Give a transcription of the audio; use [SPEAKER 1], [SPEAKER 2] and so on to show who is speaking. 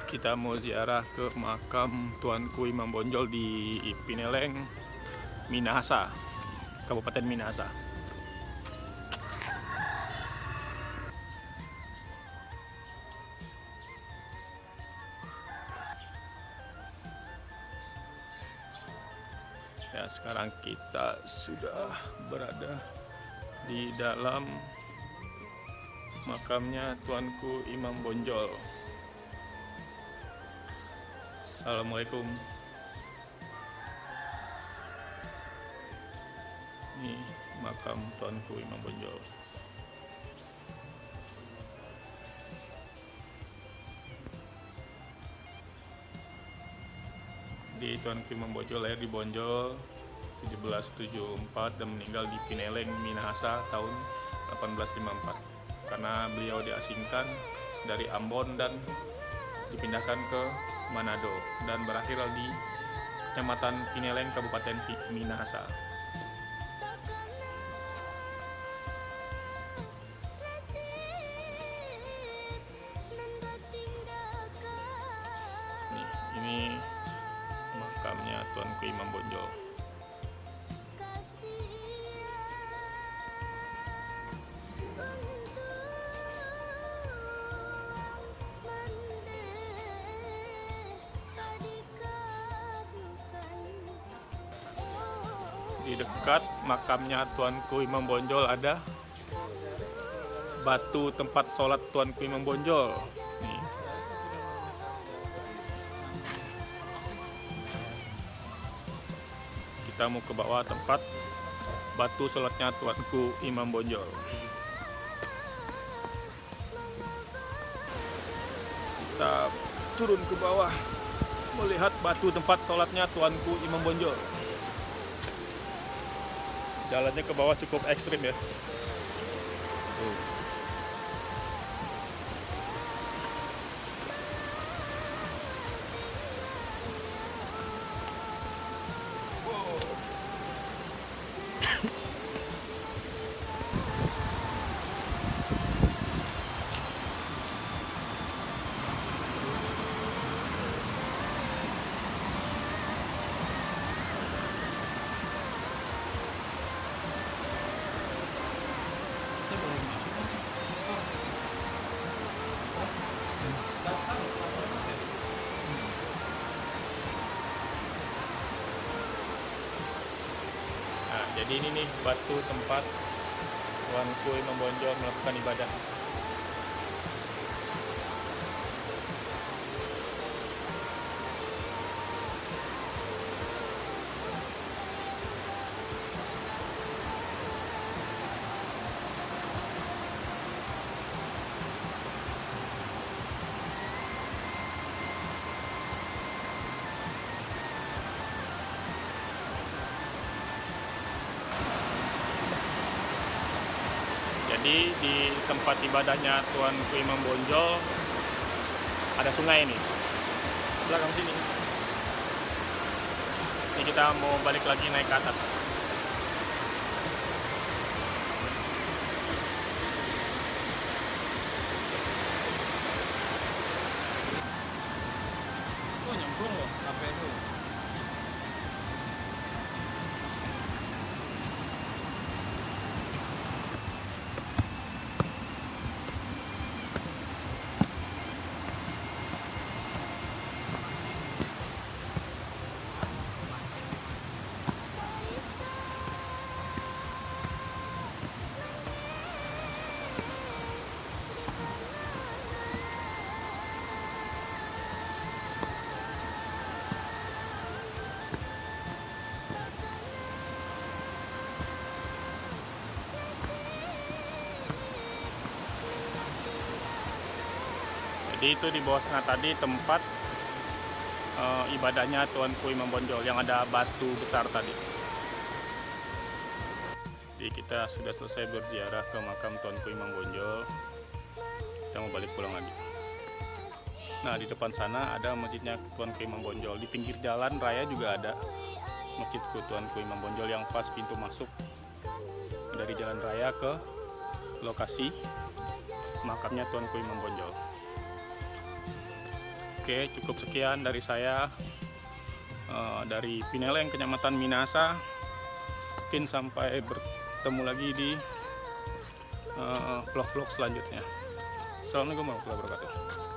[SPEAKER 1] Kita mau ziarah ke makam Tuanku Imam Bonjol di Pineleng, Minahasa, Kabupaten Minahasa. Ya, sekarang kita sudah berada di dalam makamnya Tuanku Imam Bonjol. Assalamualaikum. Ini makam Tuanku Imam Bonjol. Di Tuanku Imam Bonjol lahir di Bonjol 1774 dan meninggal di Pineleng, Minahasa tahun 1854. Karena beliau diasingkan dari Ambon dan dipindahkan ke Manado dan berakhir di Kecamatan Pineleng, Kabupaten Minahasa. Ini makamnya Tuanku Imam Bonjol. Di dekat makamnya Tuanku Imam Bonjol ada batu tempat sholat Tuanku Imam Bonjol. Nih. Kita mau ke bawah tempat batu sholatnya Tuanku Imam Bonjol. Kita turun ke bawah melihat batu tempat sholatnya Tuanku Imam Bonjol. Jalannya ke bawah cukup ekstrim ya. Nah, jadi ini nih batu tempat Tuanku Imam Bonjol melakukan ibadah. Jadi di tempat ibadahnya Tuanku Imam Bonjol ada sungai nih, belakang sini. Ini kita mau balik lagi naik ke atas.
[SPEAKER 2] Oh, nyemplung loh, HP itu.
[SPEAKER 1] Jadi itu di bawah sana tadi tempat ibadahnya Tuanku Imam Bonjol yang ada batu besar tadi. Jadi kita sudah selesai berziarah ke makam Tuanku Imam Bonjol. Kita mau balik pulang lagi. Nah, di depan sana ada masjidnya Tuanku Imam Bonjol. Di pinggir jalan raya juga ada masjidku Tuanku Imam Bonjol yang pas pintu masuk dari jalan raya ke lokasi makamnya Tuanku Imam Bonjol. Oke, cukup sekian dari saya, dari Pineleng, Kecamatan Minahasa. Mungkin sampai bertemu lagi di vlog-vlog selanjutnya. Assalamualaikum warahmatullahi wabarakatuh.